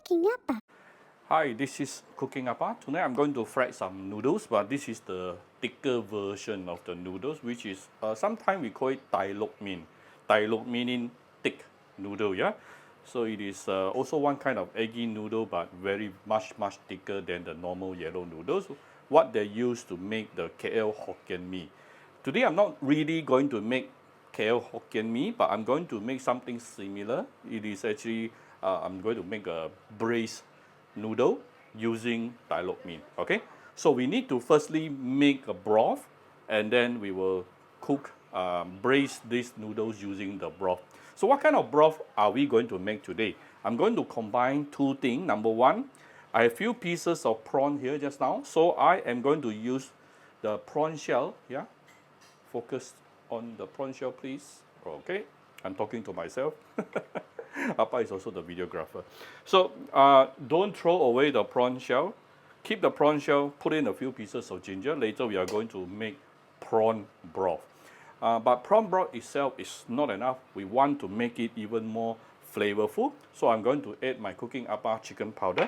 Cooking Appa. Hi, this is Cooking Appa. Tonight I'm going to fry some noodles, but this is the thicker version of the noodles, which is sometimes we call it tai lok min. Tai lok meaning thick noodle, yeah. So it is also one kind of eggy noodle, but very much thicker than the normal yellow noodles. What they use to make the KL Hokkien Mee. Today I'm not really going to make KL Hokkien Mee, but I'm going to make something similar. It is actually I'm going to make a braised noodle using tai lok min. Okay, so we need to firstly make a broth, and then we will cook, braise these noodles using the broth. So what kind of broth are we going to make today? I'm going to combine two things. Number one, I have few pieces of prawn here just now, so I am going to use the prawn shell. Yeah, focus on the prawn shell, please. Okay, I'm talking to myself. Appa is also the videographer. So don't throw away the prawn shell. Keep the prawn shell, put in a few pieces of ginger. Later we are going to make prawn broth. But prawn broth itself is not enough. We want to make it even more flavorful. So I'm going to add my Cooking Appa chicken powder.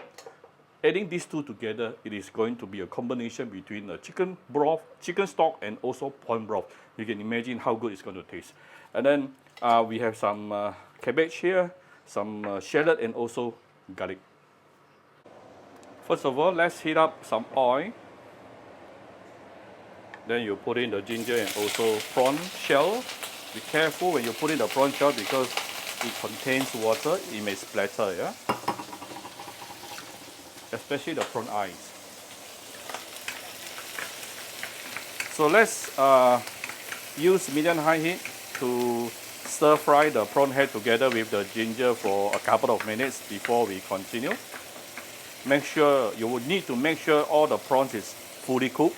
Adding these two together, it is going to be a combination between a chicken broth, chicken stock, and also prawn broth. You can imagine how good it's going to taste. And then we have some cabbage here, some shallot, and also garlic. First of all, let's heat up some oil. Then you put in the ginger and also prawn shell. Be careful when you put in the prawn shell because it contains water. It may splatter, yeah? Especially the prawn eyes. So let's use medium-high heat to stir fry the prawn head together with the ginger for a couple of minutes before we continue. Make sure, you would need to make sure all the prawns is fully cooked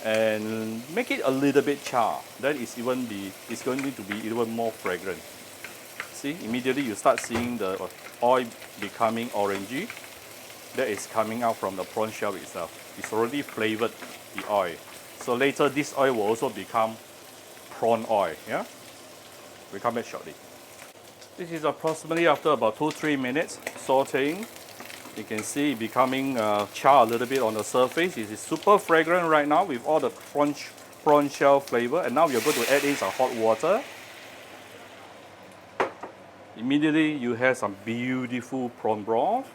and make it a little bit char. That is it's going to be even more fragrant. See, immediately you start seeing the oil becoming orangey. That is coming out from the prawn shell itself. It's already flavored the oil. So later this oil will also become prawn oil. Yeah? We'll come back shortly. This is approximately after about 2-3 minutes sauteing. You can see it becoming char a little bit on the surface. It is super fragrant right now with all the prawn shell flavor. And now we are going to add in some hot water. Immediately you have some beautiful prawn broth.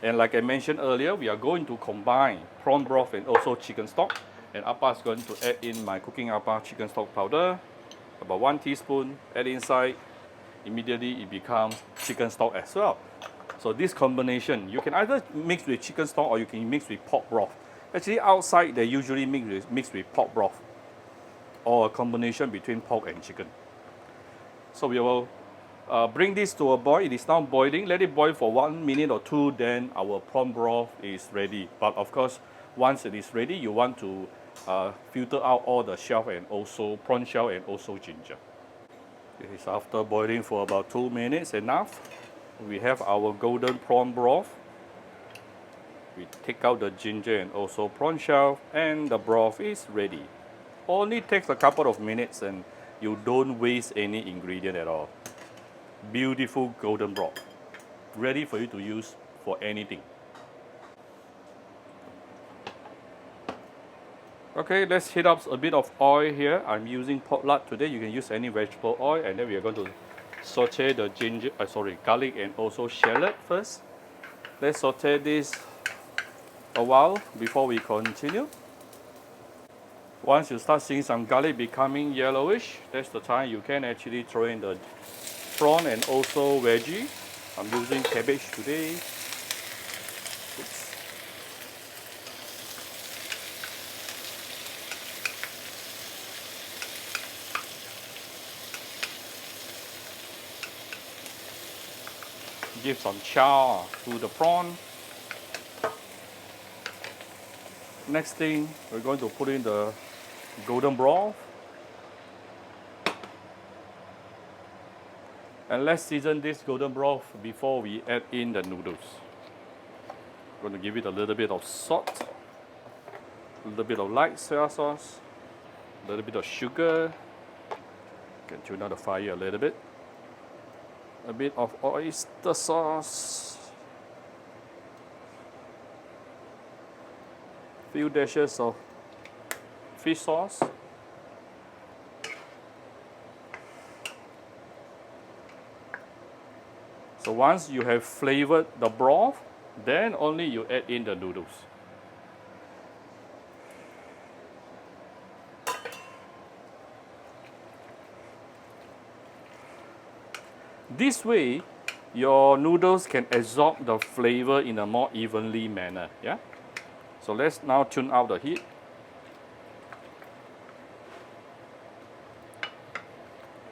And like I mentioned earlier, we are going to combine prawn broth and also chicken stock. And Appa is going to add in my Cooking Appa chicken stock powder, about 1 teaspoon, add inside. Immediately it becomes chicken stock as well. So this combination, you can either mix with chicken stock or you can mix with pork broth. Actually outside they usually mix with pork broth or a combination between pork and chicken. So we will bring this to a boil. It is now boiling. Let it boil for 1 minute or 2, then our prawn broth is ready. But of course, once it is ready, you want to filter out all the shell and also prawn shell and also ginger. It is after boiling for about 2 minutes enough. We have our golden prawn broth. We take out the ginger and also prawn shell, and the broth is ready. Only takes a couple of minutes and you don't waste any ingredient at all. Beautiful golden broth, ready for you to use for anything. Okay, let's heat up a bit of oil here. I'm using pork lard today. You can use any vegetable oil, and then we are going to saute the garlic and also shallot first. Let's saute this a while before we continue. Once you start seeing some garlic becoming yellowish, that's the time you can actually throw in the prawn and also veggie. I'm using cabbage today. Oops. Give some char to the prawn. Next thing, we're going to put in the golden broth. And let's season this golden broth before we add in the noodles. I'm going to give it a little bit of salt, a little bit of light soy sauce, a little bit of sugar. You can tune down the fire a little bit. A bit of oyster sauce, few dashes of fish sauce. So once you have flavored the broth, then only you add in the noodles. This way, your noodles can absorb the flavor in a more evenly manner. Yeah. So let's now tune out the heat.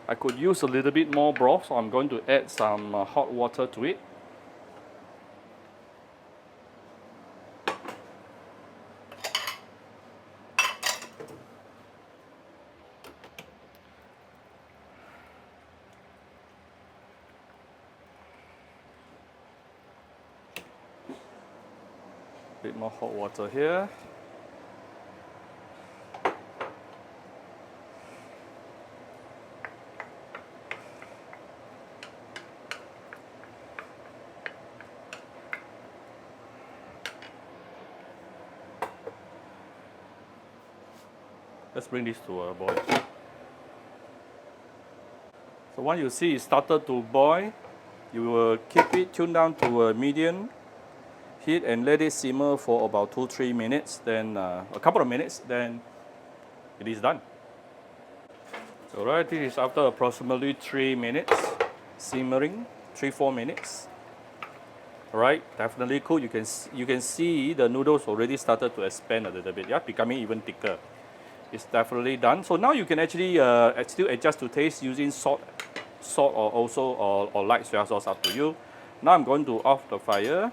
I could use a little bit more broth, so I'm going to add some hot water to it. Bit more hot water here. Let's bring this to a boil. So once you see it started to boil, you will keep it tuned down to a medium heat and let it simmer for about 2-3 minutes. Then a couple of minutes, then it is done. So right, this is after approximately 3 minutes simmering, 3-4 minutes. All right, definitely cool. You can see the noodles already started to expand a little bit. Yeah, becoming even thicker. It's definitely done. So now you can actually still adjust to taste using salt or also or light soy sauce, up to you. Now I'm going to off the fire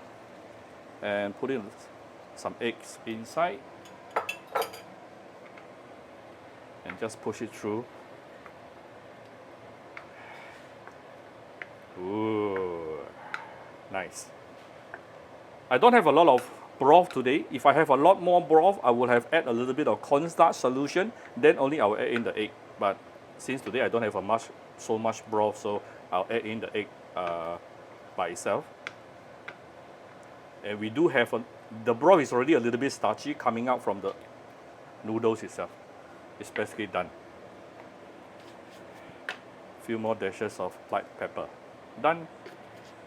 and put in some eggs inside and just push it through. Ooh, nice. I don't have a lot of broth today. If I have a lot more broth, I would have add a little bit of cornstarch solution. Then only I will add in the egg. But since today I don't have so much broth, so I'll add in the egg by itself. And we do have the broth is already a little bit starchy coming out from the noodles itself. It's basically done. Few more dashes of black pepper. Done.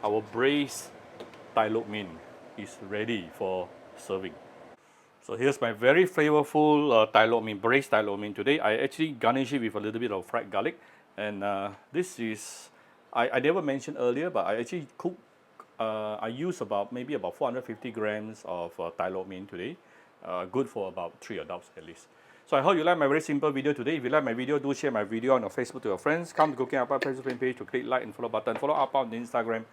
Our braised tai lok min is ready for serving. So here's my very flavorful tai lok min, braised tai lok min today. I actually garnish it with a little bit of fried garlic. And this is, I never mentioned earlier, but I actually cook, I use maybe about 450 grams of tai lok min today. Good for about 3 adults at least. So I hope you like my very simple video today. If you like my video, do share my video on your Facebook to your friends. Come to Cooking Appa Facebook page to click like and follow button. Follow Appa on Instagram.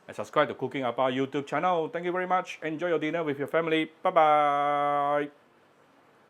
And subscribe to Cooking Appa YouTube channel. Thank you very much. Enjoy your dinner with your family. Bye-bye.